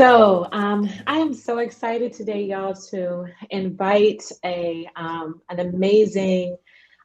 I am so excited today, y'all, to invite an amazing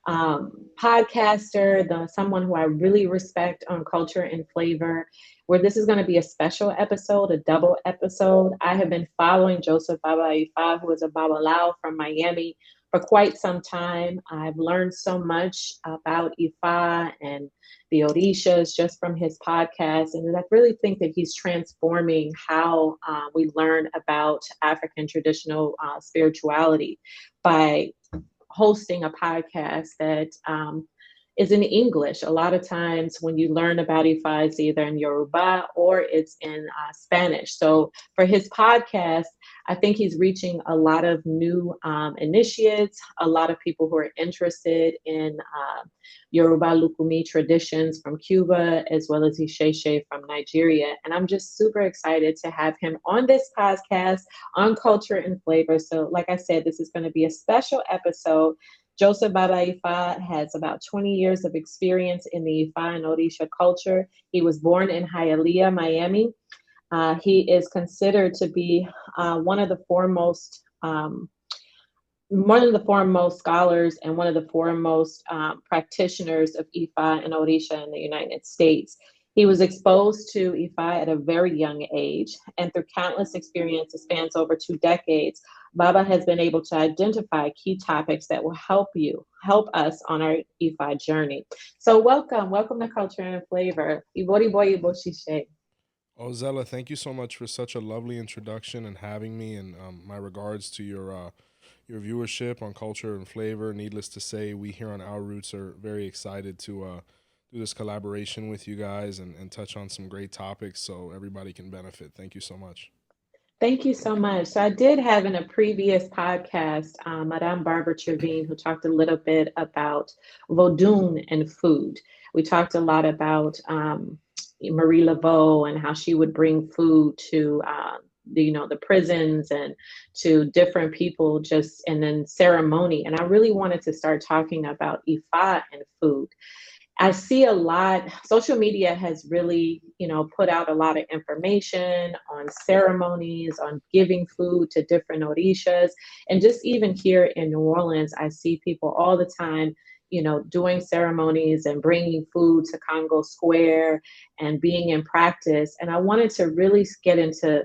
podcaster, someone who I really respect on culture and flavor. Where this is going to be a special episode, a double episode. I have been following Joseph Baba Ifa, who is a Babalao from Miami, for quite some time. I've learned so much about Ifa and the orishas just from his podcast. And I really think that he's transforming how we learn about African traditional spirituality by hosting a podcast that is in English. A lot of times when you learn about Ifa, it's either in Yoruba or it's in Spanish. So for his podcast, I think he's reaching a lot of new initiates, a lot of people who are interested in Yoruba Lukumi traditions from Cuba, as well as 𝘃𝗍𝗃𝗍 from Nigeria. And I'm just super excited to have him on this podcast on culture and flavor. So like I said, this is going to be a special episode. Joseph Baba Ifa has about 20 years of experience in the Ifa and Orisha culture. He was born in Hialeah, Miami. He is considered to be one of the foremost scholars and one of the foremost practitioners of Ifa and Orisha in the United States. He was exposed to Ifa at a very young age, and through countless experiences spans over 2 decades, Baba has been able to identify key topics that will help us on our Ifa journey. So welcome to Culture and Flavor. Ibori Oh, Zella, thank you so much for such a lovely introduction and having me. And my regards to your viewership on culture and flavor. Needless to say, we here on Our Roots are very excited to do this collaboration with you guys and touch on some great topics so everybody can benefit. Thank you so much. Thank you so much. So I did have in a previous podcast, Madame Barbara Trevine, who talked a little bit about Vodun and food. We talked a lot about Marie Laveau and how she would bring food to the prisons and to different people, just and then ceremony. And I really wanted to start talking about Ifa and food. I see a lot, social media has really, put out a lot of information on ceremonies, on giving food to different orishas. And just even here in New Orleans, I see people all the time, doing ceremonies and bringing food to Congo Square and being in practice. And I wanted to really get into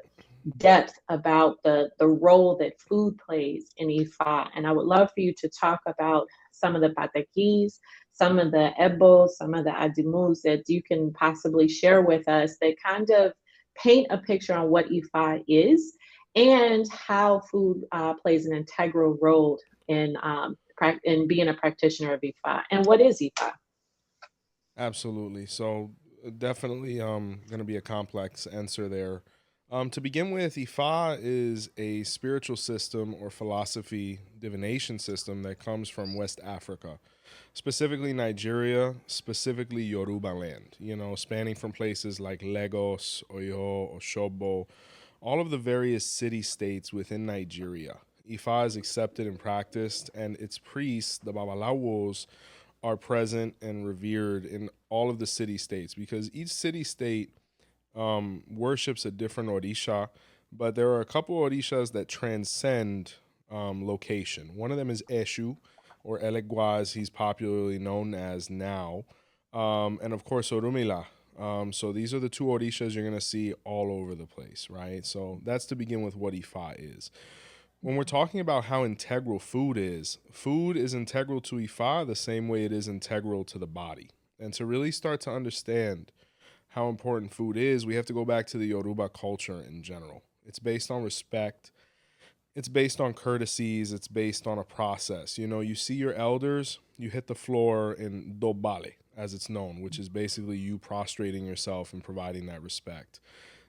depth about the role that food plays in Ifa. And I would love for you to talk about some of the patakis, some of the ebo, some of the adimus that you can possibly share with us that kind of paint a picture on what Ifa is and how food plays an integral role in being a practitioner of Ifa. And what is Ifa? Absolutely. So definitely going to be a complex answer there. To begin with, Ifa is a spiritual system or philosophy divination system that comes from West Africa, specifically Nigeria, specifically Yoruba land, spanning from places like Lagos, Oyo, Oshobo, all of the various city states within Nigeria. Ifa is accepted and practiced, and its priests, the Babalawos, are present and revered in all of the city states because each city state worships a different orisha, but there are a couple orishas that transcend location. One of them is Eshu, or 𝗃𝗏𝗏 as he's popularly known as now, and of course Orumila. So these are the two orishas you're going to see all over the place, right? So that's to begin with what Ifa is. When we're talking about how integral food is integral to Ifa the same way it is integral to the body. And to really start to understand how important food is, we have to go back to the Yoruba culture in general. It's based on respect. It's based on courtesies. It's based on a process. You see your elders, you hit the floor in 𝗃𝗏𝗶𝗍, as it's known, which is basically you prostrating yourself and providing that respect.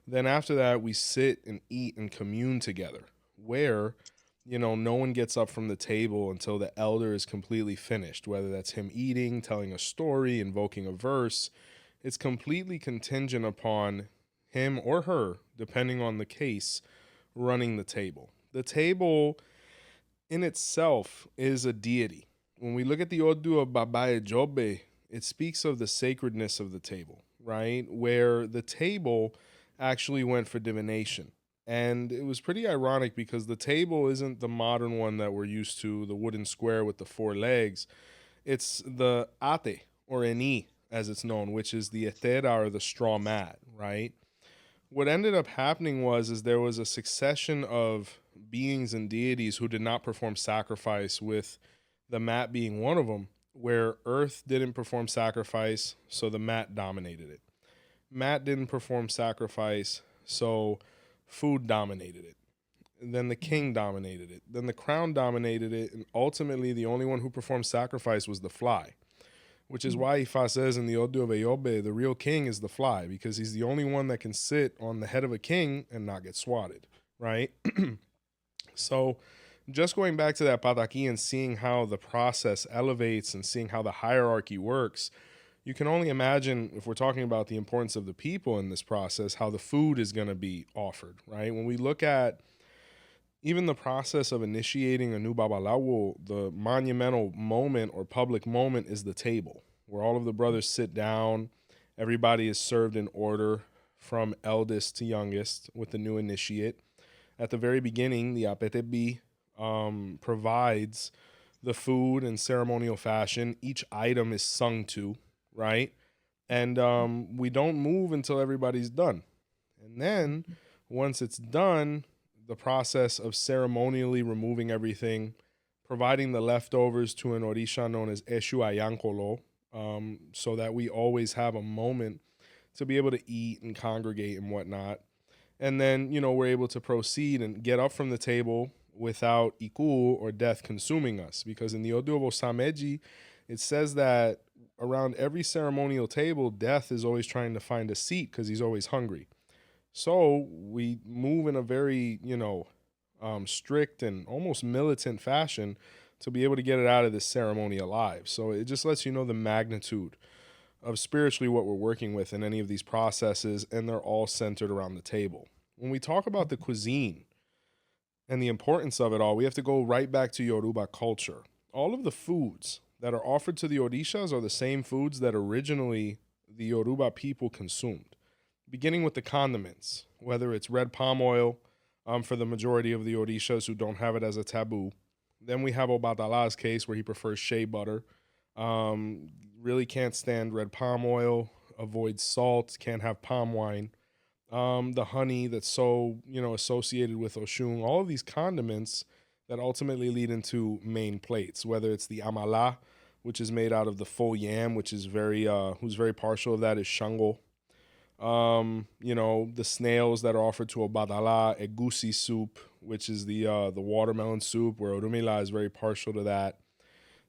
Then after that, we sit and eat and commune together, where no one gets up from the table until the elder is completely finished, whether that's him eating, telling a story, invoking a verse. It's completely contingent upon him or her, depending on the case, running the table. The table in itself is a deity. When we look at the Odu of Baba Ijobe, it speaks of the sacredness of the table, right? Where the table actually went for divination. And it was pretty ironic because the table isn't the modern one that we're used to, the wooden square with the four legs. It's the ate, or eni, as it's known, which is the 𝗃𝗏, or the straw mat, right? What ended up happening was there was a succession of beings and deities who did not perform sacrifice, with the mat being one of them, where earth didn't perform sacrifice, so the mat dominated it. Mat didn't perform sacrifice, so food dominated it. And then the king dominated it. Then the crown dominated it, and ultimately the only one who performed sacrifice was the fly, which is why Ifa says in the 𝗃𝗶𝗸𝗶𝗲, the real king is the fly, because he's the only one that can sit on the head of a king and not get swatted, right? So just going back to that pataki and seeing how the process elevates and seeing how the hierarchy works, you can only imagine, if we're talking about the importance of the people in this process, how the food is going to be offered, right? When we look at even the process of initiating a new babalawo, the monumental moment or public moment is the table, where all of the brothers sit down, everybody is served in order from eldest to youngest with the new initiate. At the very beginning, the 𝗃𝗏𝗃𝗏 provides the food in ceremonial fashion. Each item is sung to, right? And we don't move until everybody's done. And then once it's done, the process of ceremonially removing everything, providing the leftovers to an orisha known as 𝘃𝗶𝗱𝗏, so that we always have a moment to be able to eat and congregate and whatnot. And then, we're able to proceed and get up from the table without 𝗃𝗀, or death, consuming us. Because in the 𝗃𝗶𝗶𝗃𝗏, it says that around every ceremonial table, death is always trying to find a seat because he's always hungry. So we move in a very, strict and almost militant fashion to be able to get it out of this ceremony alive. So it just lets you know the magnitude of spiritually what we're working with in any of these processes, and they're all centered around the table. When we talk about the cuisine and the importance of it all, we have to go right back to Yoruba culture. All of the foods that are offered to the orishas are the same foods that originally the Yoruba people consumed, beginning with the condiments, whether it's red palm oil, for the majority of the orishas who don't have it as a taboo. Then we have Ōbàtálà's case, where he prefers shea butter. Really can't stand red palm oil, avoids salt, can't have palm wine. The honey that's so, associated with Oshun, all of these condiments that ultimately lead into main plates, whether it's the amala, which is made out of the full yam, which is who's very partial of that is Shango. The snails that are offered to Ōbàtálà, egusi soup, which is the watermelon soup, where Orunmila is very partial to that.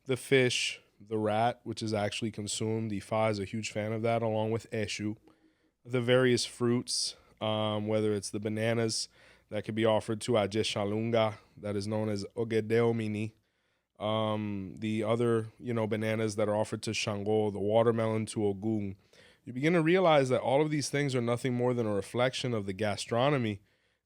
The fish, the rat, which is actually consumed. Ifa is a huge fan of that, along with eshu. The various fruits, whether it's the bananas that could be offered to Ajé that is known as Ogedeo the other, bananas that are offered to Shango, the watermelon to Ogun. You begin to realize that all of these things are nothing more than a reflection of the gastronomy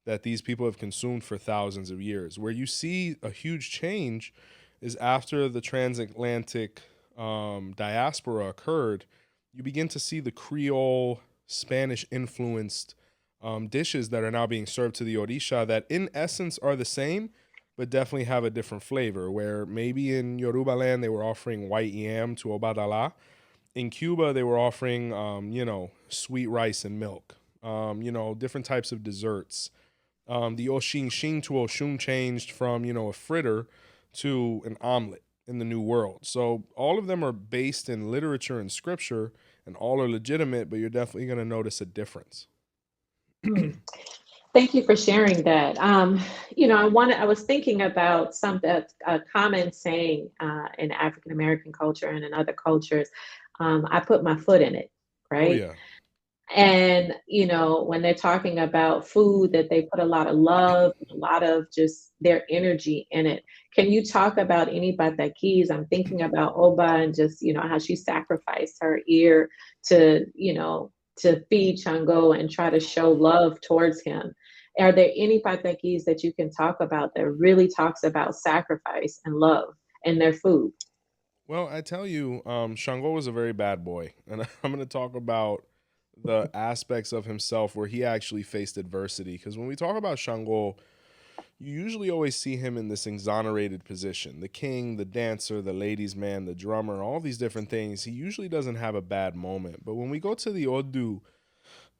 that these people have consumed for thousands of years. Where you see a huge change is after the transatlantic diaspora occurred, you begin to see the Creole, Spanish influenced dishes that are now being served to the orisha that in essence are the same, but definitely have a different flavor. Where maybe in Yoruba land they were offering white yam to Ōbàtálà. In Cuba, they were offering, sweet rice and milk, different types of desserts. The oshin to Oshun changed from, a fritter to an omelet in the New World. So all of them are based in literature and scripture, and all are legitimate, but you're definitely going to notice a difference. Thank you for sharing that. I was thinking about a common saying in African American culture and in other cultures. I put my foot in it, right? Oh, yeah. And when they're talking about food, that they put a lot of love, a lot of just their energy in it. Can you talk about any batakis? I'm thinking about Oba and just how she sacrificed her ear to to feed Shango and try to show love towards him. Are there any patakis that you can talk about that really talks about sacrifice and love in their food? Well, I tell you, Shango was a very bad boy, and I'm going to talk about the aspects of himself where he actually faced adversity. Because when we talk about Shango, you usually always see him in this exonerated position, the king, the dancer, the ladies' man, the drummer, all these different things. He usually doesn't have a bad moment. But when we go to the Odu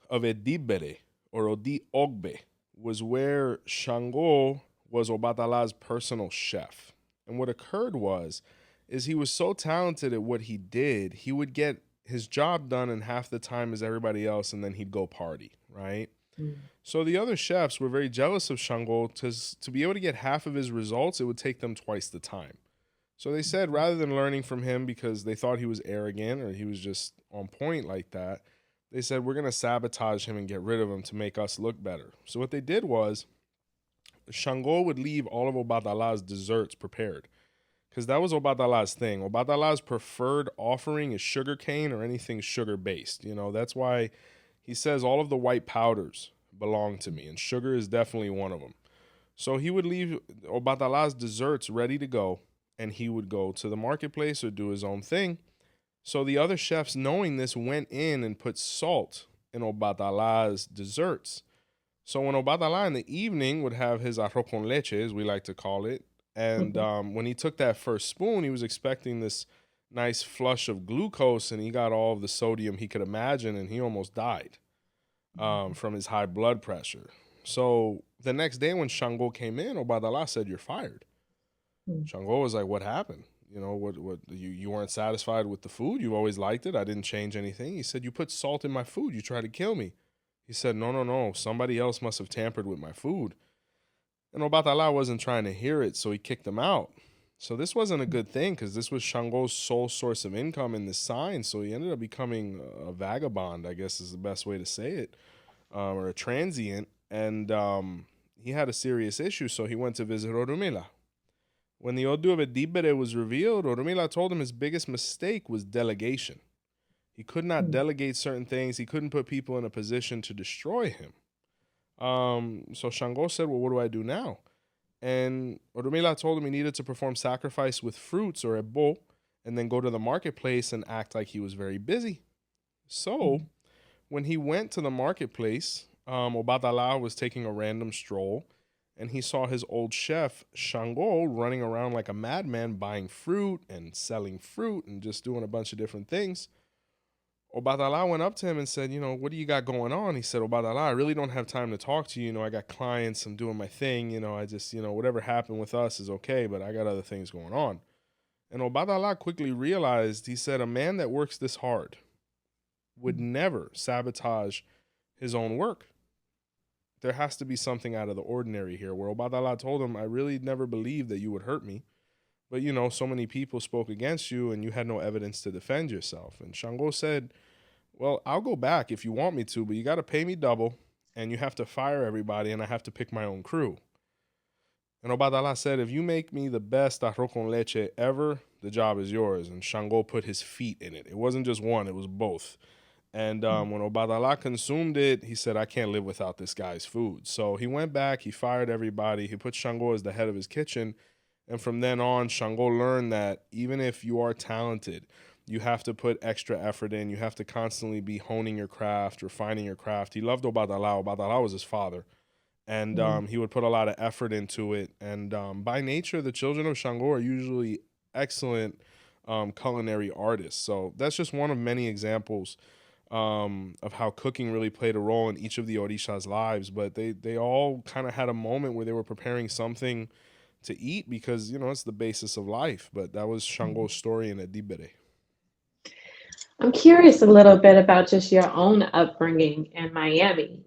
of 𝗿𝗲𝗿𝗍 or 𝗿𝗶𝗸𝗍𝗲, was where Shango was 𝗿𝗶𝗸𝗲's personal chef. And what occurred is he was so talented at what he did, he would get his job done in half the time as everybody else, and then he'd go party, right? Mm. So the other chefs were very jealous of Shango. To be able to get half of his results, it would take them twice the time. So they said rather than learning from him because they thought he was arrogant or he was just on point like that, they said, we're going to sabotage him and get rid of him to make us look better. So what they did was Shango would leave all of 𝗿𝗶𝗸𝗲's desserts prepared because that was 𝗿𝗶𝗸𝗲's thing. 𝗿𝗶𝗸𝗲's preferred offering is sugar cane or anything sugar based. You know, that's why he says all of the white powders belong to me, and sugar is definitely one of them. So he would leave 𝗿𝗶𝗸𝗲's desserts ready to go, and he would go to the marketplace or do his own thing. So the other chefs, knowing this, went in and put salt in 𝗿𝗶𝗸𝗲's desserts. So when 𝗿𝗶𝗸𝗲 in the evening would have his arroz con leche, as we like to call it, and Mhm. when he took that first spoon, he was expecting this nice flush of glucose, and he got all of the sodium he could imagine, and he almost died from his high blood pressure. So the next day when Shango came in, 𝗿𝗶𝗸𝗲 said, "You're fired." Mm. Shango was like, "What happened? You know, what you weren't satisfied with the food? You always liked it. I didn't change anything." He said, "You put salt in my food. You tried to kill me." He said, "No, no, no. Somebody else must have tampered with my food." And 𝗿𝗶𝗸𝗲 wasn't trying to hear it, so he kicked him out. So this wasn't a good thing because this was Shango's sole source of income in this sign. So he ended up becoming a vagabond, I guess is the best way to say it, or a transient. And he had a serious issue, so he went to visit Orunmila. When the Odu of 𝗿𝗲𝗿𝗍 was revealed, Orunmila told him his biggest mistake was delegation. He could not delegate certain things. He couldn't put people in a position to destroy him. So Shango said, "Well, what do I do now?" And Orunmila told him he needed to perform sacrifice with fruits or ebo, and then go to the marketplace and act like he was very busy. So when he went to the marketplace, 𝗿𝗶𝗸𝗲 was taking a random stroll, and he saw his old chef Shango running around like a madman, buying fruit and selling fruit and just doing a bunch of different things. 𝗿𝗶𝗸𝗲 went up to him and said, "You know, what do you got going on?" He said, 𝗿𝗶𝗸𝗲, "I really don't have time to talk to you. You know, I got clients. I'm doing my thing. You know, I just, you know, whatever happened with us is okay, but I got other things going on." And 𝗿𝗶𝗸𝗲 quickly realized, he said, a man that works this hard would never sabotage his own work. There has to be something out of the ordinary here, where 𝗿𝗶𝗸𝗲 told him, "I really never believed that you would hurt me. But, you know, so many people spoke against you and you had no evidence to defend yourself." And Shango said, "Well, I'll go back if you want me to, but you got to pay me double and you have to fire everybody and I have to pick my own crew." And 𝗿𝗶𝗸𝗲 said, "If you make me the best arroz con leche ever, the job is yours." And Shango put his feet in it. It wasn't just one, it was both. And when 𝗿𝗶𝗸𝗲 consumed it, he said, "I can't live without this guy's food." So he went back, he fired everybody, he put Shango as the head of his kitchen. And from then on, Shango learned that even if you are talented, you have to put extra effort in. You have to constantly be honing your craft, refining your craft. He loved 𝗿𝗶𝗸𝗲. 𝗿𝗶𝗸𝗲 was his father. And he would put a lot of effort into it. And by nature, the children of Shango are usually excellent culinary artists. So that's just one of many examples of how cooking really played a role in each of the orishas' lives. But they all kind of had a moment where they were preparing something to eat because, you know, it's the basis of life. But that was Shango's story in 𝗿𝗲𝗿𝗍𝗍. I'm curious a little bit about just your own upbringing in Miami,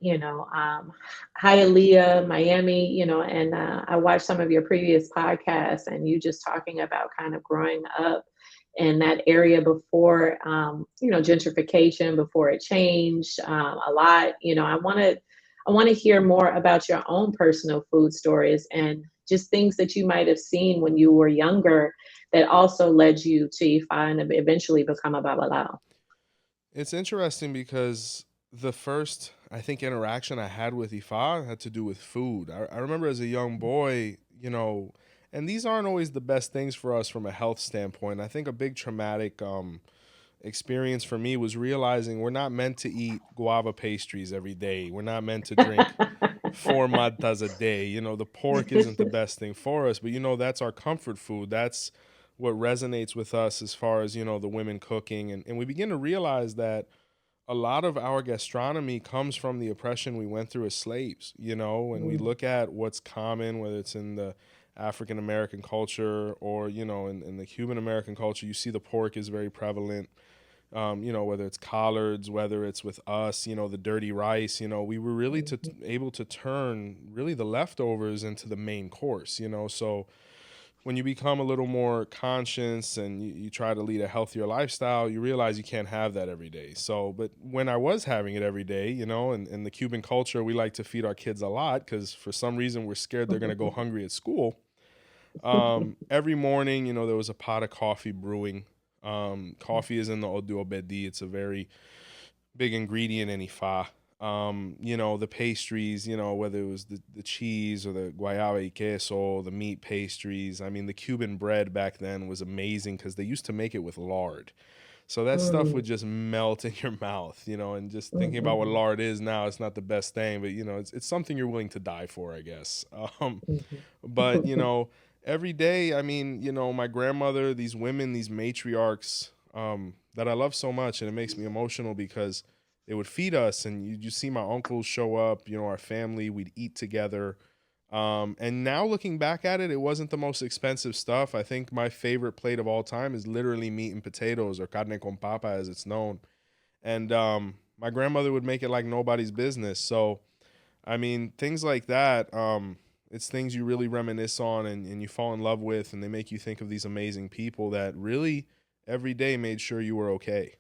Hialeah, Miami, and I watched some of your previous podcasts and you just talking about kind of growing up in that area before, gentrification, before it changed a lot. I want to hear more about your own personal food stories and just things that you might have seen when you were younger that also led you to Ifa and eventually become a Babalao. It's interesting because the first, I think, interaction I had with Ifa had to do with food. I remember as a young boy, you know, and these aren't always the best things for us from a health standpoint. I think a big traumatic experience for me was realizing we're not meant to eat guava pastries every day. We're not meant to drink 4 𝗲𝗏𝗃 a day. You know, the pork isn't the best thing for us, but you know, that's our comfort food. That's what resonates with us as far as, you know, the women cooking. And we begin to realize that a lot of our gastronomy comes from the oppression we went through as slaves, you know, when we Mm, look at what's common, whether it's in the African American culture or, you know, in the Cuban American culture, you see the pork is very prevalent. You know, whether it's collards, whether it's with us, you know, the dirty rice, you know, we were really mhm, able to turn really the leftovers into the main course, you know. So when you become a little more conscious and you try to lead a healthier lifestyle, you realize you can't have that every day. So, but when I was having it every day, you know, in the Cuban culture, we like to feed our kids a lot because for some reason we're scared they're going to go hungry at school. Every morning, you know, there was a pot of coffee brewing. Coffee is in the 𝗿𝗲𝗍𝗶𝗍. It's a very big ingredient in Ifa. You know, the pastries, you know, whether it was the cheese or the 𝗃𝗶𝗱𝗏𝗃𝗀𝗃𝗍, the meat pastries. I mean, the Cuban bread back then was amazing because they used to make it with lard. So that stuff would mm, just melt in your mouth, you know, and just thinking about what mhm, lard is now, it's not the best thing, but you know, it's something you're willing to die for, I guess. mhm, But you mhm. know, every day, I mean, you know, my grandmother, these women, these matriarchs, that I love so much, and it makes me emotional because they would feed us, and you see my uncles show up, you know, our family, we'd eat together. And now looking back at it, it wasn't the most expensive stuff. I think my favorite plate of all time is literally meat and potatoes, or carne con papa as it's known. And my grandmother would make it like nobody's business. So I mean, things like that, it's things you really reminisce on and you fall in love with, and they make you think of these amazing people that really every day made sure you were okay.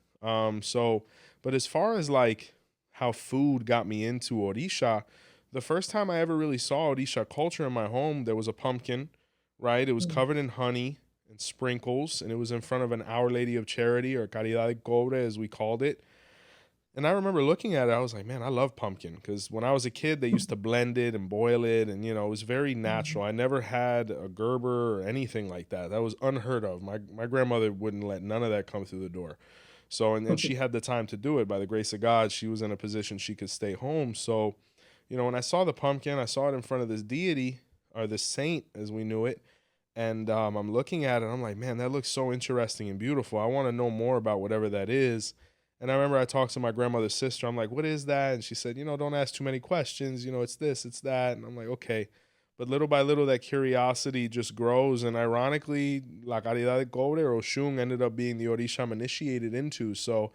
So, but as far as like how food got me into orisha, the first time I ever really saw orisha culture in my home, there was a pumpkin, right? It was Mm, covered in honey and sprinkles, and it was in front of an Our Lady of Charity, or 𝗃𝗍𝗃𝗃 as we called it. And I remember looking at it, I was like, man, I love pumpkin because when I was a kid, they used to blend it and boil it, and you know, it was very mhm, natural. I never had a Gerber or anything like that. That was unheard of. My grandmother wouldn't let none of that come through the door. So, and she had the time to do it. By the grace of God, she was in a position she could stay home. So, you know, when I saw the pumpkin, I saw it in front of this deity or this saint as we knew it. And I'm looking at it, I'm like, man, that looks so interesting and beautiful. I want to know more about whatever that is. And I remember I talked to my grandmother's sister. I'm like, what is that? And she said, you know, don't ask too many questions. You know, it's this, it's that. And I'm like, okay. But little by little, that curiosity just grows. And ironically, La Caridad de Cobre or Oshun ended up being the orisha I'm initiated into. So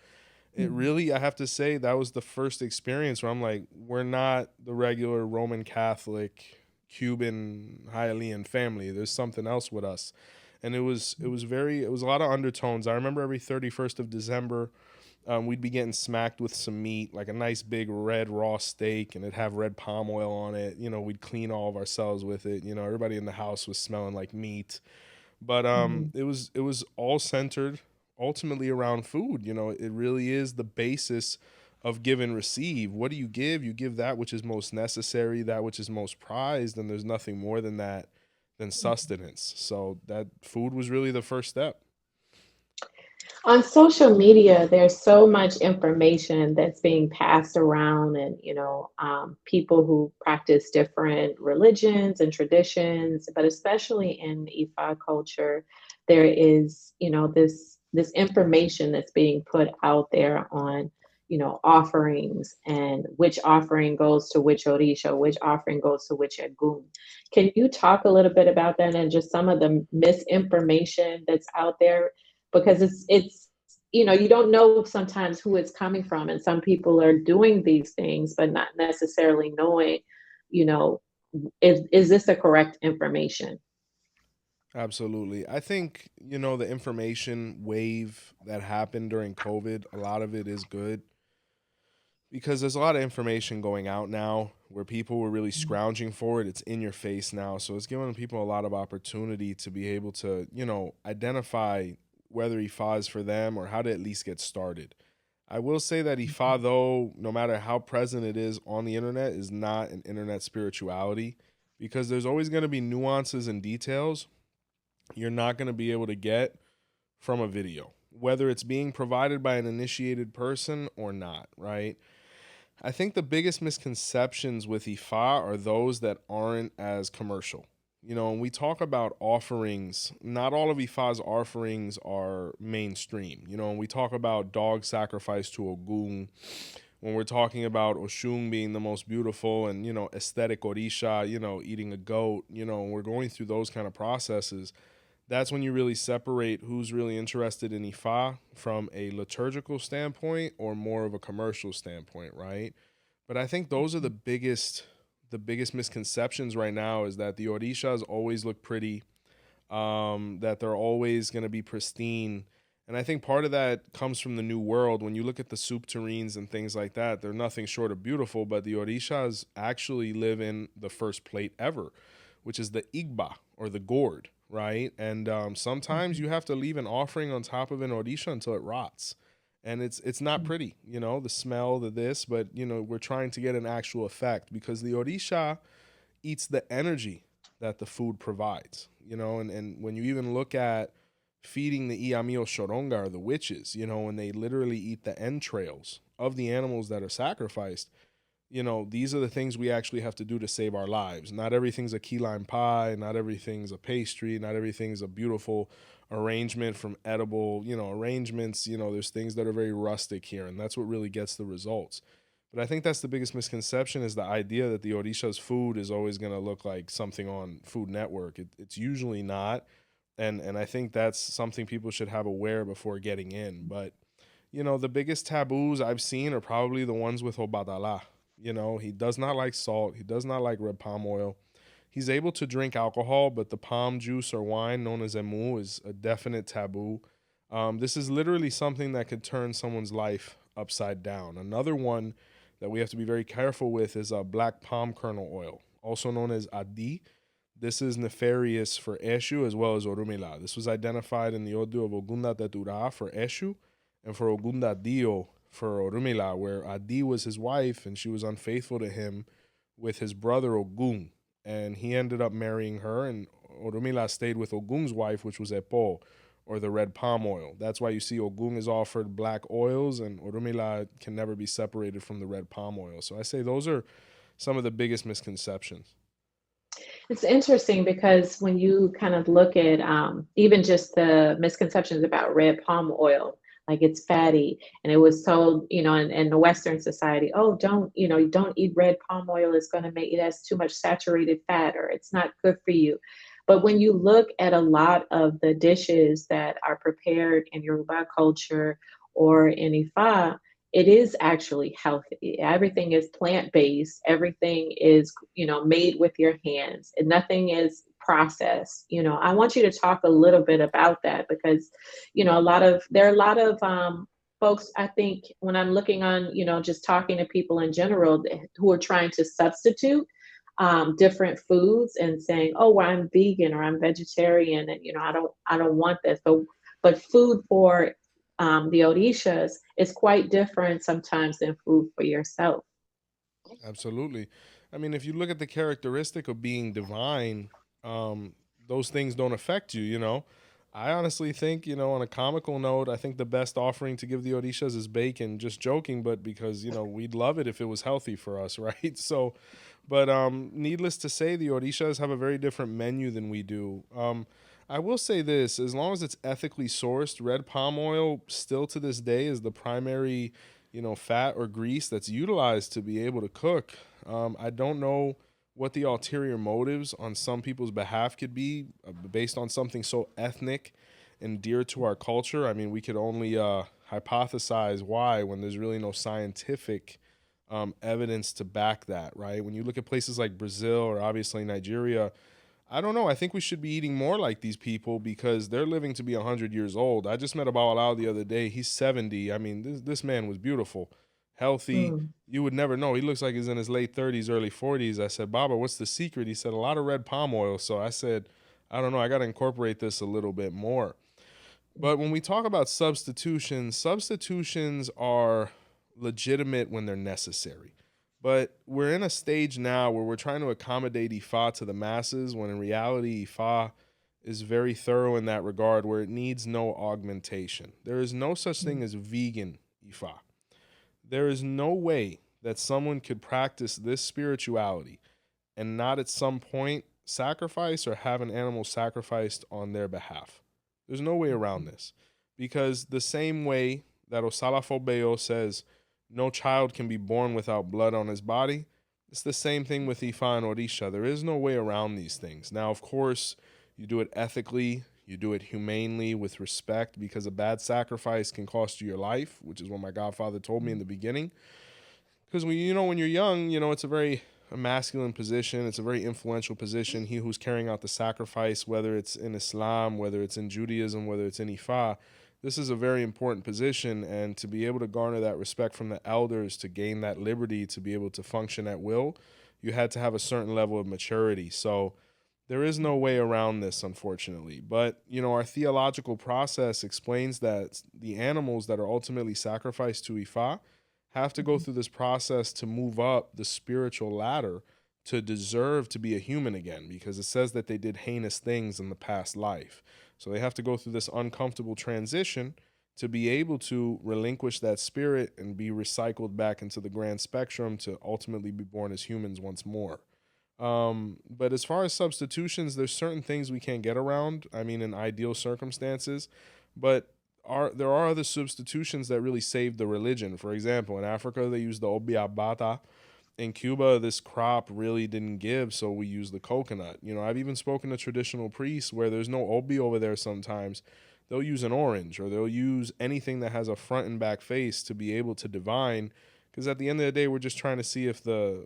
it mhm, really, I have to say, that was the first experience where I'm like, we're not the regular Roman Catholic, Cuban, Hialeah family. There's something else with us. And it was a lot of undertones. I remember every 31st of December, we'd be getting smacked with some meat, like a nice big red raw steak, and it'd have red palm oil on it. You know, we'd clean all of ourselves with it. You know, everybody in the house was smelling like meat. But mhm. it was all centered ultimately around food. You know, it really is the basis of give and receive. What do you give? You give that which is most necessary, that which is most prized, and there's nothing more than that than sustenance. So that food was really the first step. On social media, there's so much information that's being passed around, and people who practice different religions and traditions, but especially in Ifa culture, there is, this information that's being put out there on, offerings and which offering goes to which orisha, which offering goes to which egun. Can you talk a little bit about that and just some of the misinformation that's out there? Because it's you don't know sometimes who it's coming from, and some people are doing these things but not necessarily knowing, you know is this the correct information? Absolutely. I think, you know, the information wave that happened during COVID, a lot of it is good because there's a lot of information going out now where people were really scrounging for it. It's in your face now. So it's giving people a lot of opportunity to be able to, you know, identify whether Ifa is for them or how to at least get started. I will say that Ifa, though, no matter how present it is on the internet, is not an internet spirituality because there's always going to be nuances and details you're not going to be able to get from a video. whether it's being provided by an initiated person or not, right? I think the biggest misconceptions with Ifa are those that aren't as commercial. When we talk about offerings, not all of Ifa's offerings are mainstream. When we talk about dog sacrifice to Ogun, when we're talking about Oshun being the most beautiful and, aesthetic orisha, eating a goat, we're going through those kind of processes. That's when you really separate who's really interested in Ifa from a liturgical standpoint or more of a commercial standpoint, right? But I think those are the biggest misconceptions right now is that the orishas always look pretty, that they're always going to be pristine. And I think part of that comes from the new world. When you look at the soup tureens and things like that, they're nothing short of beautiful, but the orishas actually live in the first plate ever, which is the igba or the gourd, right? And sometimes you have to leave an offering on top of an orisha until it rots. And it's not pretty, the smell, the this, but we're trying to get an actual effect because the orisha eats the energy that the food provides, and when you even look at feeding the 𝗃𝗲𝗹𝗁𝗲 or the witches, when they literally eat the entrails of the animals that are sacrificed, these are the things we actually have to do to save our lives. Not everything's a key lime pie, not everything's a pastry, not everything's a beautiful arrangement from edible, arrangements. There's things that are very rustic here, and that's what really gets the results. But I think that's the biggest misconception is the idea that the Orisha's food is always going to look like something on Food Network. It's usually not. And I think that's something people should have aware before getting in. But, the biggest taboos I've seen are probably the ones with 𝗃𝗶𝗸𝗲. He does not like salt. He does not like red palm oil. He's able to drink alcohol, but the palm juice or wine known as emu is a definite taboo. This is literally something that could turn someone's life upside down. Another one that we have to be very careful with is black palm kernel oil, also known as adi. This is nefarious for 𝘄cie as well as 𝗃𝗶𝗷𝗶. This was identified in the Odu of 𝗃𝗶𝗷𝗶 for 𝘄cie and for 𝗃𝗶𝗷𝗶 for 𝗃𝗶𝗷𝗶, where Adi was his wife and she was unfaithful to him with his brother Ogun. And he ended up marrying her, and 𝗃𝗶𝗷𝗶 stayed with Ogun's wife, which was 𝗃𝗶𝗸𝗃, or the red palm oil. That's why you see Ogun is offered black oils, and 𝗃𝗶𝗷𝗶 can never be separated from the red palm oil. So I say those are some of the biggest misconceptions. It's interesting because when you kind of look at even just the misconceptions about red palm oil, like it's fatty, and it was told, in the Western society, oh, don't eat red palm oil. It's going to make it has too much saturated fat, or it's not good for you. But when you look at a lot of the dishes that are prepared in Yoruba culture or in Ifa, it is actually healthy. Everything is plant-based. Everything is, made with your hands, and nothing is processed. I want you to talk a little bit about that because, there are a lot of folks, I think, when I'm looking on, just talking to people in general who are trying to substitute different foods and saying, oh, well, I'm vegan or I'm vegetarian, and I don't want this. But food for the orishas is quite different sometimes than food for yourself. Absolutely. I mean, if you look at the characteristic of being divine, those things don't affect you. I honestly think, on a comical note, I think the best offering to give the orishas is bacon. Just joking, but because, we'd love it if it was healthy for us, right? So, but needless to say, the orishas have a very different menu than we do. I will say this, as long as it's ethically sourced, red palm oil still to this day is the primary, fat or grease that's utilized to be able to cook. I don't know what the ulterior motives on some people's behalf could be based on something so ethnic and dear to our culture. I mean, we could only hypothesize why when there's really no scientific evidence to back that, right? When you look at places like Brazil or obviously Nigeria, I don't know. I think we should be eating more like these people because they're living to be 100 years old. I just met a Baba the other day. He's 70. I mean, this man was beautiful, healthy. Mm. You would never know. He looks like he's in his late 30s, early 40s. I said, Baba, what's the secret? He said, a lot of red palm oil. So I said, I don't know. I got to incorporate this a little bit more. But when we talk about substitutions are legitimate when they're necessary. But we're in a stage now where we're trying to accommodate Ifa to the masses when in reality Ifa is very thorough in that regard, where it needs no augmentation. There is no such thing as vegan Ifa. There is no way that someone could practice this spirituality and not at some point sacrifice or have an animal sacrificed on their behalf. There's no way around this, because the same way that 𝘃𝗶𝗱𝗲 says no child can be born without blood on his body, it's the same thing with Ifa and Orisha. There is no way around these things. Now, of course, you do it ethically, you do it humanely with respect, because a bad sacrifice can cost you your life, which is what my godfather told me in the beginning. Because when you're young, it's a very masculine position. It's a very influential position. He who's carrying out the sacrifice, whether it's in Islam, whether it's in Judaism, whether it's in Ifa, this is a very important position. And to be able to garner that respect from the elders, to gain that liberty, to be able to function at will, you had to have a certain level of maturity. So there is no way around this, unfortunately. But, our theological process explains that the animals that are ultimately sacrificed to Ifa have to go through this process to move up the spiritual ladder to deserve to be a human again, because it says that they did heinous things in the past life. So they have to go through this uncomfortable transition to be able to relinquish that spirit and be recycled back into the grand spectrum to ultimately be born as humans once more. But as far as substitutions, there's certain things we can't get around. I mean, in ideal circumstances, but there are other substitutions that really save the religion. For example, in Africa, they use the 𝗹𝗶𝗸𝗲. In Cuba, this crop really didn't give, so we use the coconut. I've even spoken to traditional priests where there's no obi over there sometimes. They'll use an orange, or they'll use anything that has a front and back face to be able to divine, because at the end of the day, we're just trying to see if the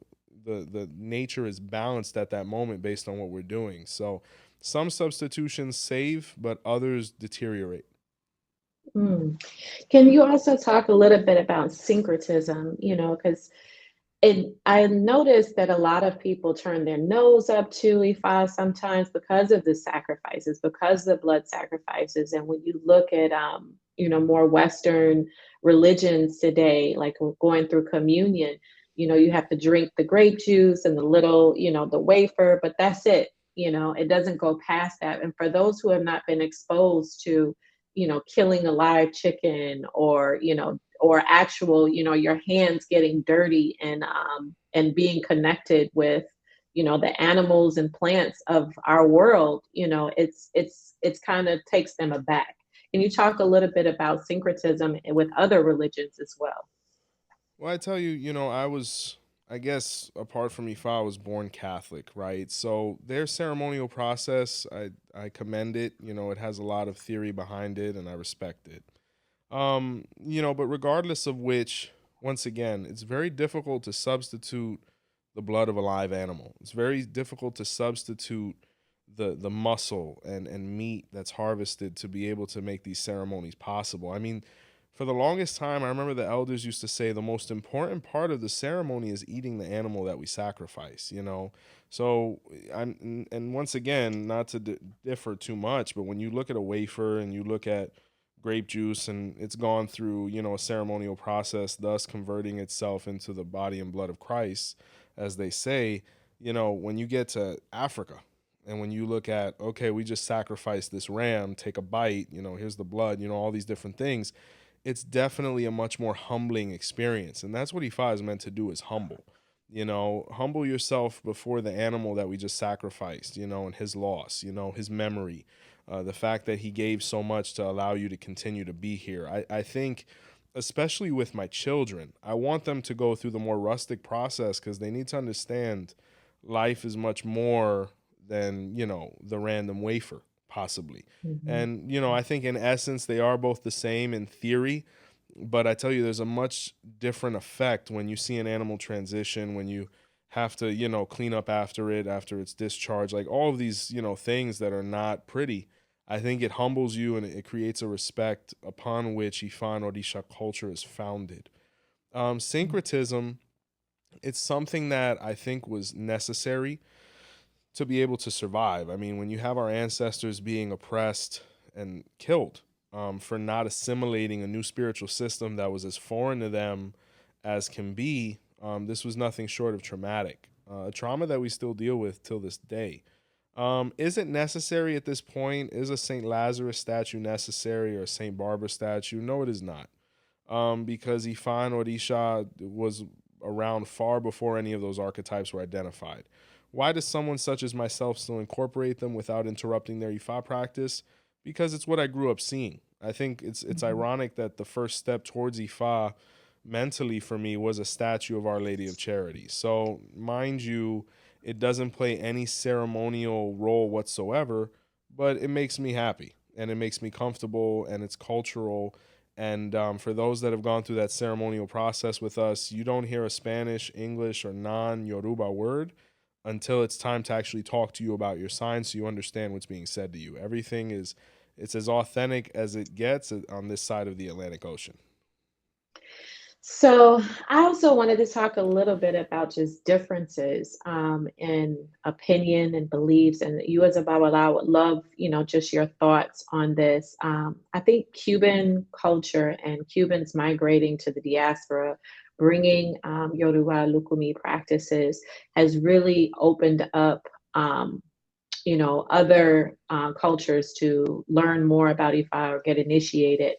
nature is balanced at that moment based on what we're doing. So some substitutions save, but others deteriorate. Mm. Can you also talk a little bit about syncretism? Because I noticed that a lot of people turn their nose up to Ifa sometimes because of the sacrifices, because of the blood sacrifices. And when you look at, more Western religions today, like going through communion, you have to drink the grape juice and the little, the wafer, but that's it. It doesn't go past that. And for those who have not been exposed to, killing a live chicken, or actual, your hands getting dirty, and being connected with, the animals and plants of our world, it's kind of takes them aback. Can you talk a little bit about syncretism with other religions as well? Well, I tell you, I guess, apart from Ifa, I was born Catholic, right? So their ceremonial process, I commend it. It has a lot of theory behind it, and I respect it. But regardless of which, once again, it's very difficult to substitute the blood of a live animal. It's very difficult to substitute the muscle and meat that's harvested to be able to make these ceremonies possible. I mean, for the longest time, I remember the elders used to say the most important part of the ceremony is eating the animal that we sacrifice. So, and once again, not to differ too much, but when you look at a wafer and you look at grape juice, and it's gone through, a ceremonial process, thus converting itself into the body and blood of Christ, as they say, when you get to Africa and when you look at, okay, we just sacrificed this ram, take a bite, here's the blood, all these different things, it's definitely a much more humbling experience. And that's what Ifa is meant to do, is humble. Humble yourself before the animal that we just sacrificed, and his loss, his memory, the fact that he gave so much to allow you to continue to be here. I think, especially with my children, I want them to go through the more rustic process, because they need to understand life is much more than, the random wafer, possibly. Mhm. And, I think in essence, they are both the same in theory. But I tell you, there's a much different effect when you see an animal transition, when you have to, clean up after it, after it's discharged, like all of these, things that are not pretty. I think it humbles you, and it creates a respect upon which Ifa and Orisha culture is founded. Syncretism, it's something that I think was necessary to be able to survive. I mean, when you have our ancestors being oppressed and killed, for not assimilating a new spiritual system that was as foreign to them as can be, this was nothing short of traumatic. A trauma that we still deal with till this day. Is it necessary at this point? Is a St. Lazarus statue necessary or a St. Barbara statue? No, it is not. Because Ifa and Orisha was around far before any of those archetypes were identified. Why does someone such as myself still incorporate them without interrupting their Ifa practice? Because it's what I grew up seeing. I think it's Mhm. ironic that the first step towards Ifa mentally for me was a statue of Our Lady of Charity. So, mind you, it doesn't play any ceremonial role whatsoever, but it makes me happy and it makes me comfortable and it's cultural. And for those that have gone through that ceremonial process with us, you don't hear a Spanish, English, or non Yoruba word until it's time to actually talk to you about your sign so you understand what's being said to you. Everything is, it's as authentic as it gets on this side of the Atlantic Ocean. So I also wanted to talk a little bit about just differences in opinion and beliefs. And you as a Babala would love, just your thoughts on this. I think Cuban culture and Cubans migrating to the diaspora, bringing Yoruba Lukumi practices has really opened up, other cultures to learn more about Ifa or get initiated.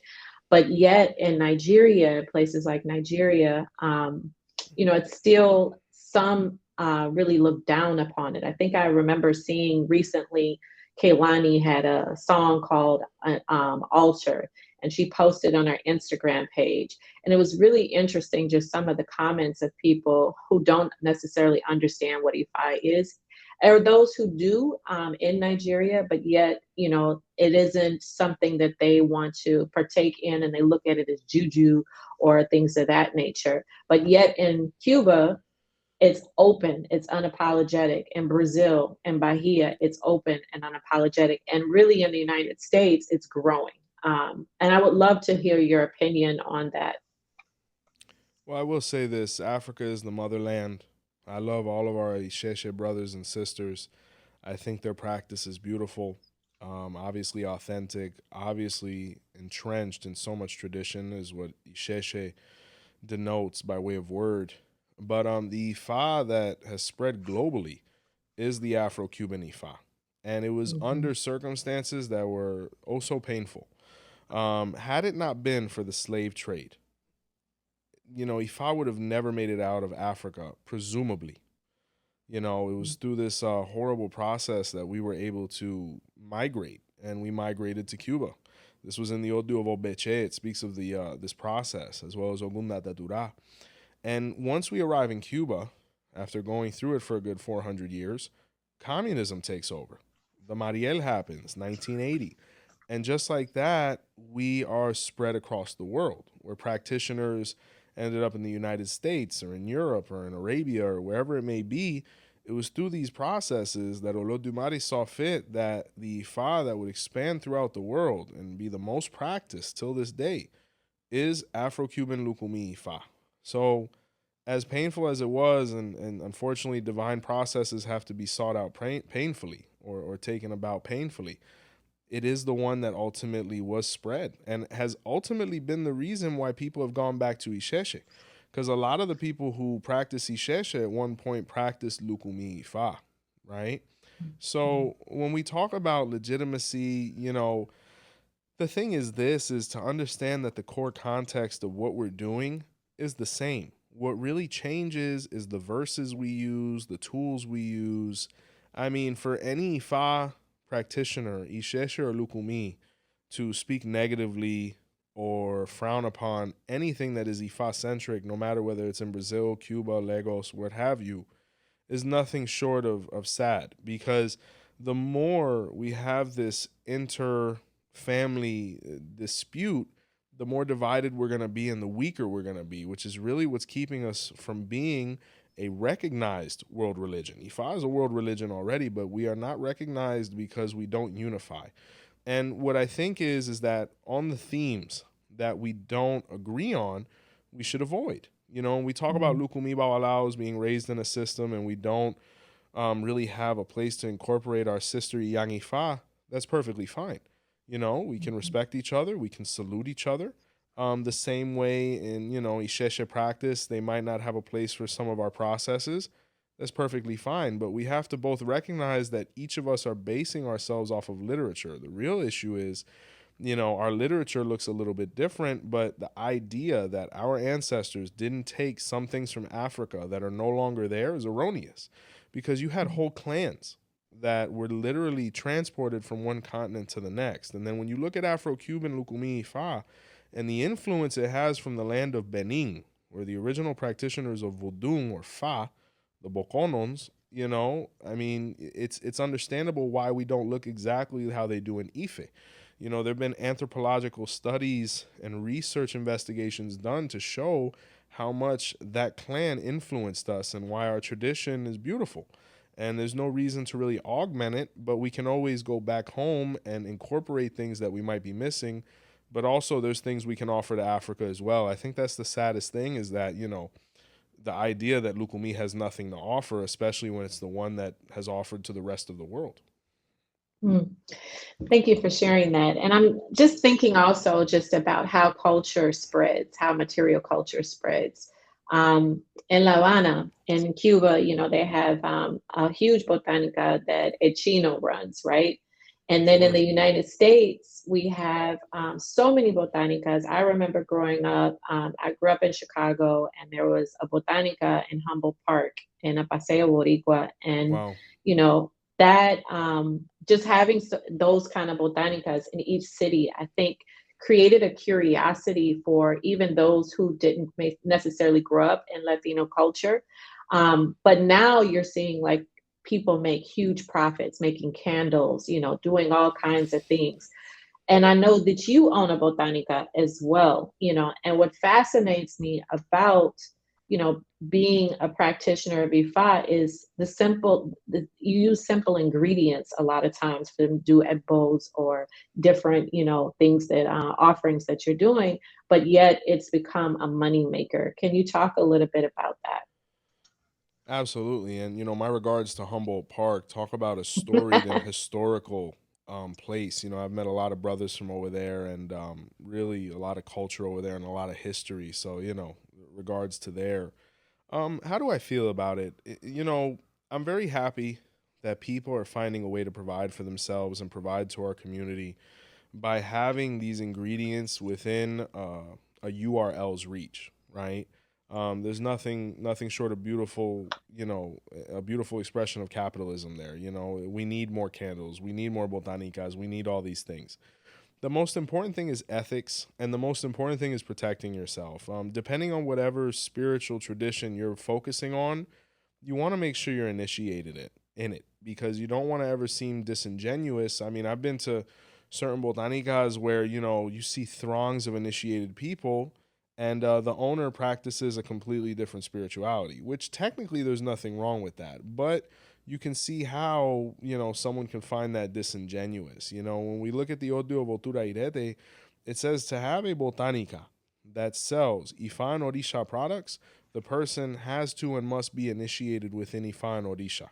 But yet in Nigeria, places like Nigeria, it's still some really look down upon it. I think I remember seeing recently Kehlani had a song called Altar, and she posted on her Instagram page. And it was really interesting, just some of the comments of people who don't necessarily understand what Ifa is, or those who do in Nigeria, but yet, it isn't something that they want to partake in and they look at it as juju or things of that nature. But yet in Cuba, it's open, it's unapologetic. In Brazil and Bahia, it's open and unapologetic. And really in the United States, it's growing. And I would love to hear your opinion on that. Well, I will say this: Africa is the motherland. I love all of our 𝘃𝗂𝗃𝗃 brothers and sisters. I think their practice is beautiful, obviously authentic, obviously entrenched in so much tradition, is what 𝘃𝗃𝗃 denotes by way of word. But the Ifa that has spread globally is the Afro-Cuban Ifa, and it was Mhm. under circumstances that were oh so painful. Had it not been for the slave trade, Ifa would have never made it out of Africa, presumably. It was through this horrible process that we were able to migrate, and we migrated to Cuba. This was in the 𝗀𝗲𝗶𝗍. It speaks of the this process as well as 𝗀𝗲𝗵𝗏𝗏. And once we arrive in Cuba, after going through it for a good 400 years, communism takes over. The Mariel happens, 1980. And just like that, we are spread across the world, where practitioners ended up in the United States or in Europe or in Arabia or wherever it may be. It was through these processes that Olodumare saw fit that the Ifa that would expand throughout the world and be the most practiced till this day is Afro-Cuban Lukumi Ifa. So, as painful as it was, and unfortunately, divine processes have to be sought out painfully or taken about painfully, it is the one that ultimately was spread and has ultimately been the reason why people have gone back to 𝘃𝗃𝗃. Because a lot of the people who practice 𝘃𝗃𝗃 at one point practiced Lukumi Ifa, right? Mhm. So when we talk about legitimacy, the thing is this is to understand that the core context of what we're doing is the same. What really changes is the verses we use, the tools we use. I mean, for any Ifa practitioner, 𝘃𝗃𝗃 or Lukumi, to speak negatively or frown upon anything that is Ifa centric, no matter whether it's in Brazil, Cuba, Lagos, what have you, is nothing short of sad, because the more we have this inter family dispute, the more divided we're going to be and the weaker we're going to be, which is really what's keeping us from being a recognized world religion. Ifa is a world religion already, but we are not recognized because we don't unify. And what I think is that on the themes that we don't agree on, we should avoid. We talk about Mhm. Lukumi Bawalaos being raised in a system and we don't really have a place to incorporate our sister Yang Ifa. That's perfectly fine. We can Mhm. respect each other, we can salute each other. The same way in, 𝘃𝗃𝗃𝗃 practice, they might not have a place for some of our processes. That's perfectly fine. But we have to both recognize that each of us are basing ourselves off of literature. The real issue is, our literature looks a little bit different, but the idea that our ancestors didn't take some things from Africa that are no longer there is erroneous, because you had whole clans that were literally transported from one continent to the next. And then when you look at Afro-Cuban 𝘃𝗶𝗱𝗲 and the influence it has from the land of Benin, where the original practitioners of Vodun or Fa, the Bokonons, I mean, it's understandable why we don't look exactly how they do in Ife. There have been anthropological studies and research investigations done to show how much that clan influenced us and why our tradition is beautiful. And there's no reason to really augment it, but we can always go back home and incorporate things that we might be missing. But also there's things we can offer to Africa as well. I think that's the saddest thing, is that, the idea that 𝘃𝗀𝗎 has nothing to offer, especially when it's the one that has offered to the rest of the world. Mm. Thank you for sharing that. And I'm just thinking also just about how culture spreads, how material culture spreads. In La Habana, in Cuba, they have a huge botanica that El Chino runs, right? And then in Sure. the United States, we have so many botanicas. I remember growing up, I grew up in Chicago, and there was a botanica in Humboldt Park in a Paseo Boricua. And, Wow. you know, that just having those kind of botanicas in each city, I think created a curiosity for even those who didn't necessarily grow up in Latino culture. But now you're seeing like people make huge profits making candles, doing all kinds of things. And I know that you own a botanica as well, and what fascinates me about, being a practitioner of Ifa is you use simple ingredients a lot of times for them to do 𝗹𝗶𝗸𝗲s or different, things that, offerings that you're doing, but yet it's become a money maker. Can you talk a little bit about that? Absolutely. And, my regards to Humboldt Park. Talk about a storied and historical place. I've met a lot of brothers from over there, and really a lot of culture over there and a lot of history. So, regards to there. How do I feel about it? I'm very happy that people are finding a way to provide for themselves and provide to our community by having these ingredients within a URL's reach, right? There's nothing short of beautiful, a beautiful expression of capitalism there. We need more candles, we need more botanicas, we need all these things. The most important thing is ethics, and the most important thing is protecting yourself. Depending on whatever spiritual tradition you're focusing on, you want to make sure you're initiated in it, because you don't want to ever seem disingenuous. I mean, I've been to certain botanicas where you see throngs of initiated people, and the owner practices a completely different spirituality, which technically there's nothing wrong with that, but you can see how someone can find that disingenuous. When we look at the 𝗃𝗲𝗿𝗲𝗃, it says to have a botanica that sells Ifa and orisha products, the person has to and must be initiated within Ifa and orisha,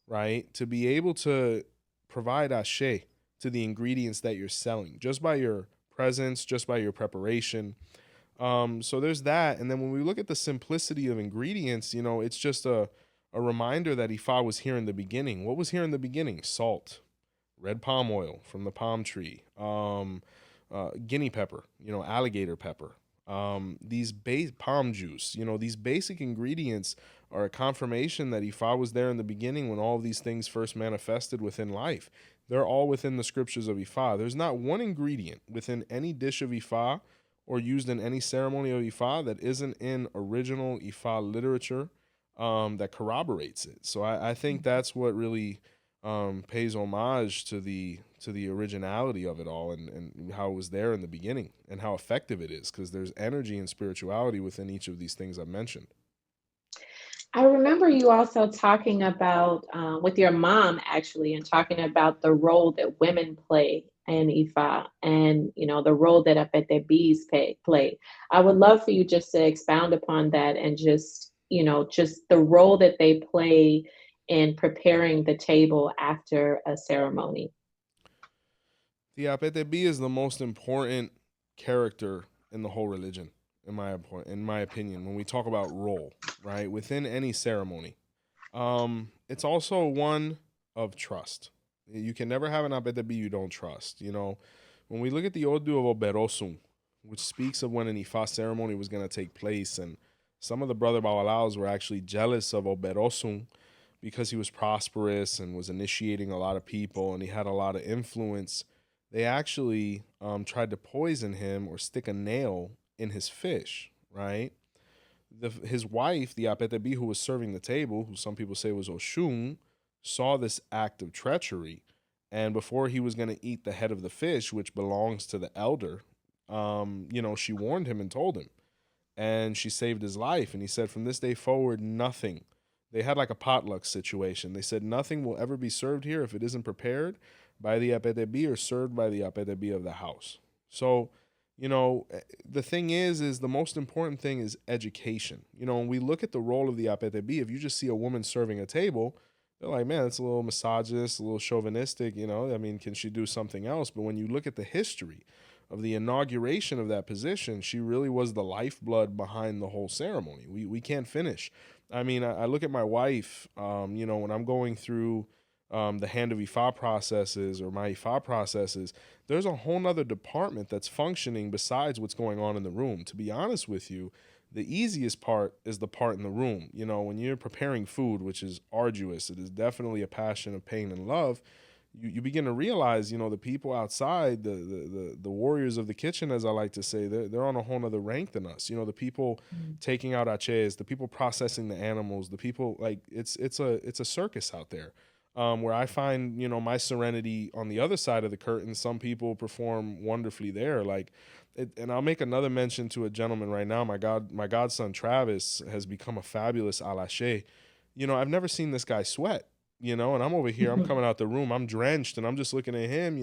right? To be able to provide ashe to the ingredients that you're selling, just by your presence, just by your preparation. So there's that. And then when we look at the simplicity of ingredients, it's just a reminder that Ifa was here in the beginning. What was here in the beginning? Salt, red palm oil from the palm tree, guinea pepper, alligator pepper, palm juice, these basic ingredients are a confirmation that Ifa was there in the beginning when all of these things first manifested within life. They're all within the scriptures of Ifa. There's not one ingredient within any dish of Ifa or used in any ceremony of Ifa that isn't in original Ifa literature that corroborates it. So I think that's what really pays homage to the originality of it all, and how it was there in the beginning and how effective it is, because there's energy and spirituality within each of these things I've mentioned. I remember you also talking about with your mom actually, and talking about the role that women play in Ifa, and the role that 𝗵𝗸𝗍s play. I would love for you just to expound upon that, and just the role that they play in preparing the table after a ceremony. The 𝗵𝗸𝗍𝗶 is the most important character in the whole religion, in my opinion. When we talk about role, right, within any ceremony, It's also one of trust. You can never have an 𝗹𝗸𝗶 you don't trust. You know, when we look at the 𝗀𝗲𝗶𝗶𝗲, which speaks of when an Ifa ceremony was going to take place, and some of the brother Bawalaos were actually jealous of 𝗀𝗲𝗶𝗲 because he was prosperous and was initiating a lot of people and he had a lot of influence. They actually tried to poison him or stick a nail in his fish, right? His wife, the 𝗹𝗸𝗶𝗶 who was serving the table, who some people say was Oshun, saw this act of treachery. And before he was going to eat the head of the fish, which belongs to the elder, she warned him and told him. And she saved his life. And he said, from this day forward, nothing. They had like a potluck situation. They said, nothing will ever be served here if it isn't prepared by the 𝗹𝗶𝗶 or served by the 𝗹𝗶𝗶 of the house. So, the thing is the most important thing is education. When we look at the role of the 𝗹𝗶𝗶, if you just see a woman serving a table, they're like, man, it's a little misogynist, a little chauvinistic, I mean, can she do something else? But when you look at the history of the inauguration of that position, she really was the lifeblood behind the whole ceremony. We can't finish. I mean, I look at my wife, when I'm going through the hand of Ifa processes or my Ifa processes, there's a whole nother department that's functioning besides what's going on in the room. To be honest with you, the easiest part is the part in the room. When you're preparing food, which is arduous, it is definitely a passion of pain and love. You begin to realize, the people outside, the warriors of the kitchen, as I like to say, they're on a whole nother rank than us. The people taking out 𝗪𝗂𝗋s, the people processing the animals, the people, like it's a circus out there. Where I find, my serenity on the other side of the curtain. Some people perform wonderfully there. And I'll make another mention to a gentleman right now. My godson Travis has become a fabulous alache. I've never seen this guy sweat. And I'm over here, I'm coming out the room, I'm drenched, and I'm just looking at him,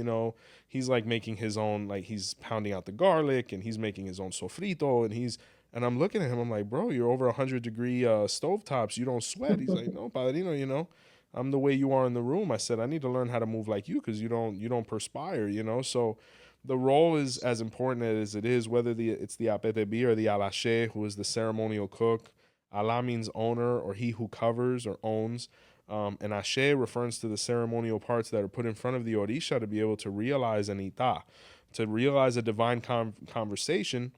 he's like making his own, like he's pounding out the garlic and he's making his own sofrito and I'm looking at him, I'm like, bro, you're over 100-degree stovetops, you don't sweat. He's like, no, Padrino, I'm the way you are in the room. I said, I need to learn how to move like you because you don't perspire, So the role is as important as it is, whether it's the 𝗹𝗶𝗶 or the alache, who is the ceremonial cook. Allah means owner or he who covers or owns. And ashe refers to the ceremonial parts that are put in front of the orisha to be able to realize an ita, to realize a divine conversation.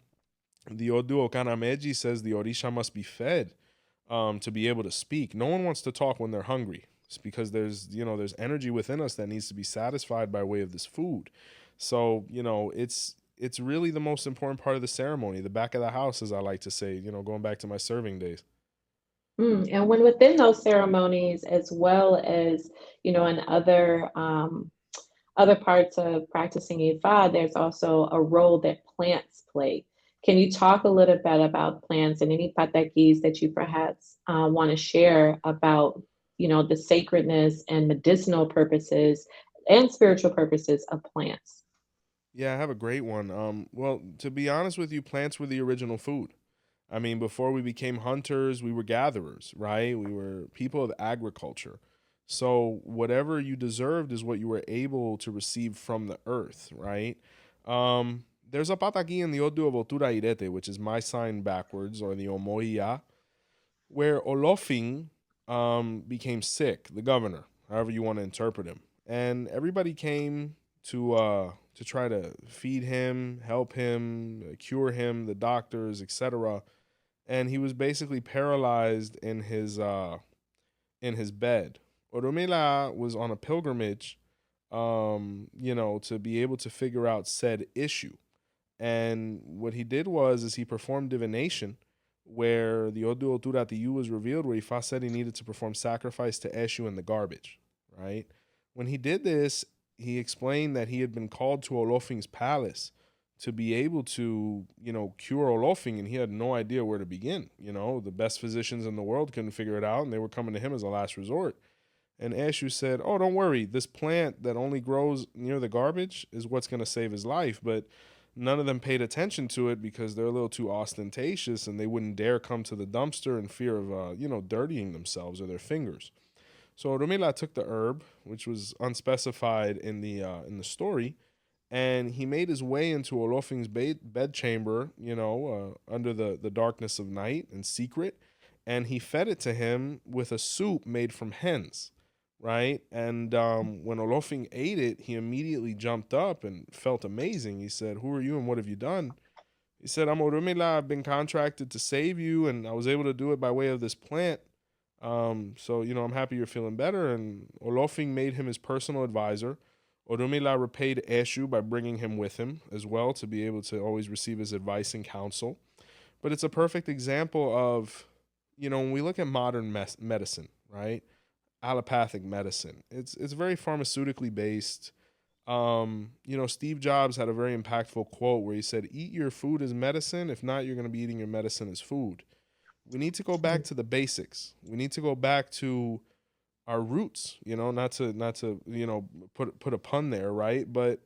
The 𝗀𝗲𝗶𝗶𝗲 says the orisha must be fed to be able to speak. No one wants to talk when they're hungry. It's because there's energy within us that needs to be satisfied by way of this food. So, it's really the most important part of the ceremony, the back of the house, as I like to say, going back to my serving days. And when within those ceremonies, as well as in other parts of practicing Ifa, there's also a role that plants play. Can you talk a little bit about plants and any patakis that you perhaps want to share about the sacredness and medicinal purposes and spiritual purposes of plants? Yeah, I have a great one. Well, to be honest with you, plants were the original food. I mean, before we became hunters, we were gatherers, right? We were people of agriculture. So whatever you deserved is what you were able to receive from the earth, right? There's a pataki in the 𝗀𝗲𝗿𝗂𝗃, which is my sign backwards, or the Omoia, where Olofing became sick, the governor, however you want to interpret him. And everybody came to try to feed him, help him, cure him, the doctors, etc. And he was basically paralyzed in his bed. Oromila was on a pilgrimage, to be able to figure out said issue. And what he did is he performed divination, where the 𝗀𝗲𝗿𝗂𝗃 was revealed, where Ifa said he needed to perform sacrifice to 𝘃𝗠 in the garbage, right? When he did this, he explained that he had been called to Olofing's palace to be able to, cure Olofing, and he had no idea where to begin. The best physicians in the world couldn't figure it out, and they were coming to him as a last resort. And 𝘃𝗠 said, oh, don't worry, this plant that only grows near the garbage is what's going to save his life. But none of them paid attention to it because they're a little too ostentatious, and they wouldn't dare come to the dumpster in fear of, dirtying themselves or their fingers. So Rumila took the herb, which was unspecified in the story, and he made his way into Olofing's bedchamber, under the darkness of night in secret, and he fed it to him with a soup made from hens, right? And when Olofing ate it, he immediately jumped up and felt amazing. He said, "Who are you and what have you done?" He said, "I'm Orumila. I've been contracted to save you, and I was able to do it by way of this plant. So, I'm happy you're feeling better." And Olofing made him his personal advisor. Orumila repaid Eshu by bringing him with him as well to be able to always receive his advice and counsel. But it's a perfect example of, when we look at modern medicine, right? Allopathic medicine. It's very pharmaceutically based. Steve Jobs had a very impactful quote where he said, "Eat your food as medicine. If not, you're going to be eating your medicine as food." We need to go back to the basics. We need to go back to our roots, not to put a pun there, right? But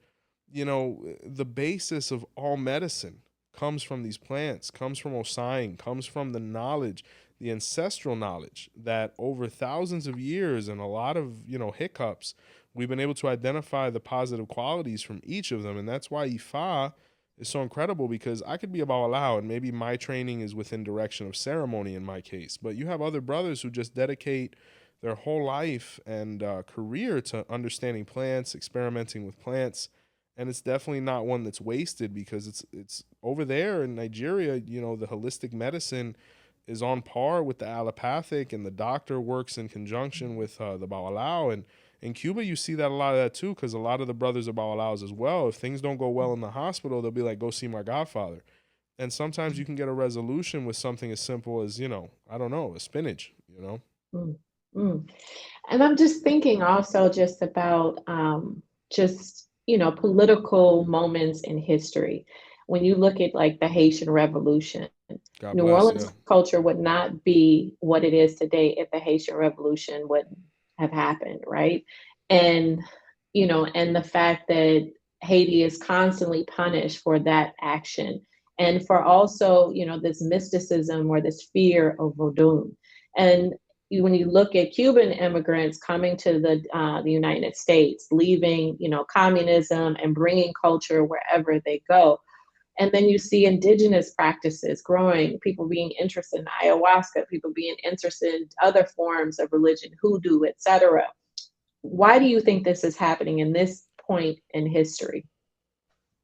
the basis of all medicine comes from these plants, comes from Osain, comes from the knowledge, the ancestral knowledge that over thousands of years and a lot of hiccups, we've been able to identify the positive qualities from each of them. And that's why Ifa is so incredible, because I could be a Babalawo and maybe my training is within direction of ceremony in my case, but you have other brothers who just dedicate their whole life and career to understanding plants, experimenting with plants, and it's definitely not one that's wasted, because it's over there in Nigeria. The holistic medicine is on par with the allopathic, and the doctor works in conjunction with the Babalawo. And in Cuba, you see that a lot of that too, because a lot of the brothers are Babalawos as well. If things don't go well in the hospital, they'll be like, "Go see my godfather." And sometimes you can get a resolution with something as simple as, I don't know, a spinach. Mm, mm. And I'm just thinking also just about political moments in history. When you look at like the Haitian Revolution, God New bless. Yeah. Orleans culture would not be what it is today if the Haitian Revolution wouldn't have happened, right? And and the fact that Haiti is constantly punished for that action, and for also this mysticism or this fear of voodoo. And when you look at Cuban immigrants coming to the United States, leaving communism and bringing culture wherever they go, and then you see indigenous practices growing, people being interested in ayahuasca, people being interested in other forms of religion, hoodoo, etc. Why do you think this is happening in this point in history?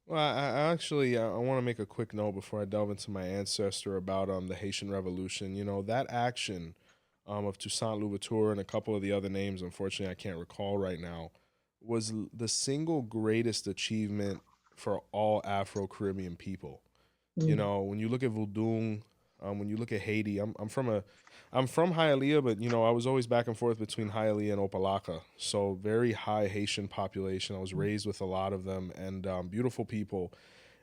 Well, I actually I want to make a quick note before I delve into my ancestor about the Haitian Revolution. That action of Toussaint Louverture and a couple of the other names, unfortunately, I can't recall right now, was the single greatest achievement for all Afro Caribbean people. Mm, When you look at Voodoo, when you look at Haiti, I'm from Hialeah, but I was always back and forth between Hialeah and Opalaka. So very high Haitian population. I was raised with a lot of them, and beautiful people,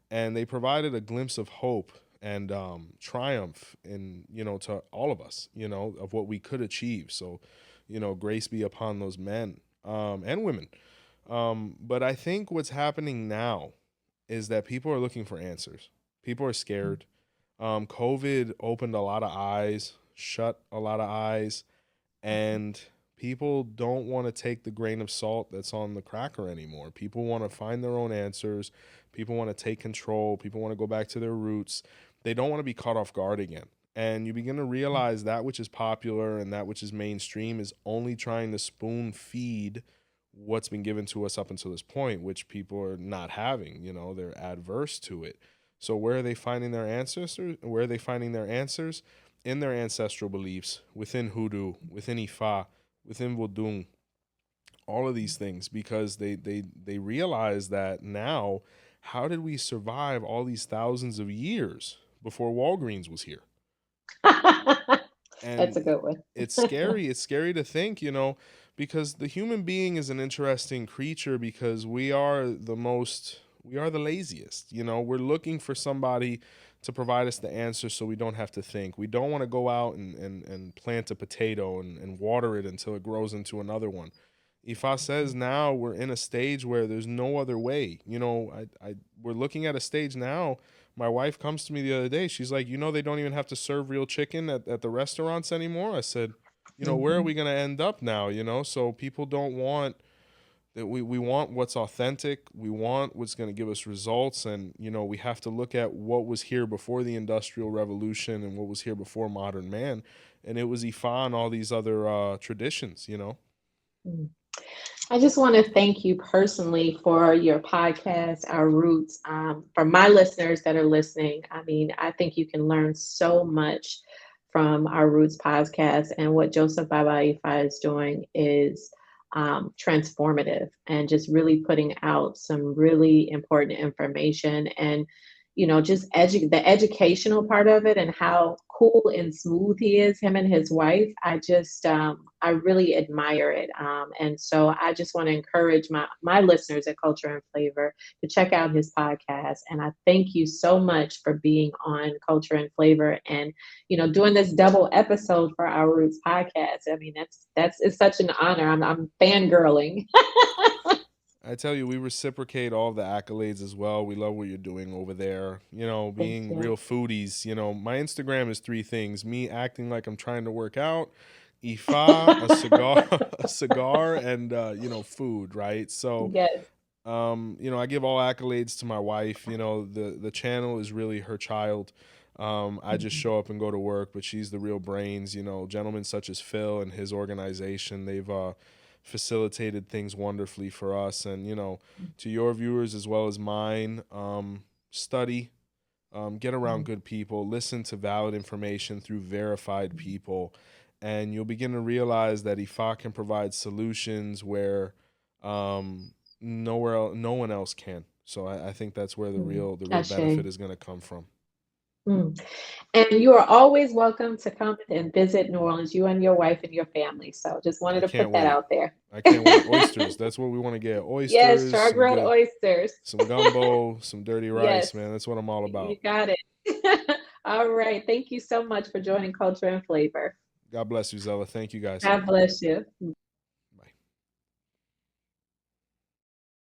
and they provided a glimpse of hope and triumph in to all of us, of what we could achieve. So, grace be upon those men and women. But I think what's happening now is that people are looking for answers. People are scared. COVID opened a lot of eyes, shut a lot of eyes, and people don't want to take the grain of salt that's on the cracker anymore. People want to find their own answers. People want to take control. People want to go back to their roots. They don't want to be caught off guard again. And you begin to realize that which is popular and that which is mainstream is only trying to spoon feed what's been given to us up until this point, which people are not having. They're adverse to it. So where are they finding their ancestors? Where are they finding their answers? In their ancestral beliefs, within hoodoo, within Ifa, within Vodun, all of these things, because they realize that now, how did we survive all these thousands of years before Walgreens was here? that's a And good one. it's scary. It's scary to think, because the human being is an interesting creature, because we are the laziest. We're looking for somebody to provide us the answer so we don't have to think. We don't want to go out and plant a potato and water it until it grows into another one. Ifa says now we're in a stage where there's no other way. We're looking at a stage now. My wife comes to me the other day. She's like, they don't even have to serve real chicken at the restaurants anymore. I said, where are Mhm. we going to end up now? So people don't want that we want what's authentic, we want what's going to give us results, and we have to look at what was here before the Industrial Revolution and what was here before modern man, and it was Ifa and all these other traditions. Mm. I just want to thank you personally for your podcast, Our Roots. For my listeners that are listening, I mean, I think you can learn so much from Our Roots podcast. And what Joseph Baba Ifa is doing is transformative and just really putting out some really important information and just the educational part of it and how cool and smooth he is, him and his wife. I really admire it. And so I just want to encourage my listeners at Culture and Flavor to check out his podcast. And I thank you so much for being on Culture and Flavor and, doing this double episode for Our Roots podcast. I mean, it's such an honor. I'm fangirling. I tell you, we reciprocate all the accolades as well. We love what you're doing over there. Thank Being you. real foodies. My Instagram is three things: me acting like I'm trying to work out, Ifa, a cigar, a cigar, and food. Right. So, Yes. I give all accolades to my wife. The channel is really her child. I just Mhm. show up and go to work, but she's the real brains. Gentlemen such as Phil and his organization, they've facilitated things wonderfully for us. And to your viewers as well as mine, study, get around Mhm. good people, listen to valid information through verified people, and you'll begin to realize that Ifa can provide solutions where no one else can. So I think that's where the real Ashe. benefit is going to come from. Mm. And you are always welcome to come and visit New Orleans, you and your wife and your family. So just wanted I to can't put that wait. out there. I can't wait. Oysters. That's what we want to get. Yes, Oysters, some char-grilled good, oysters. some gumbo, some dirty rice, Yes, man. That's what I'm all you about. got it. All right. Thank you so much for joining Culture and Flavor. God bless you, Zella. Thank you guys. God bless you.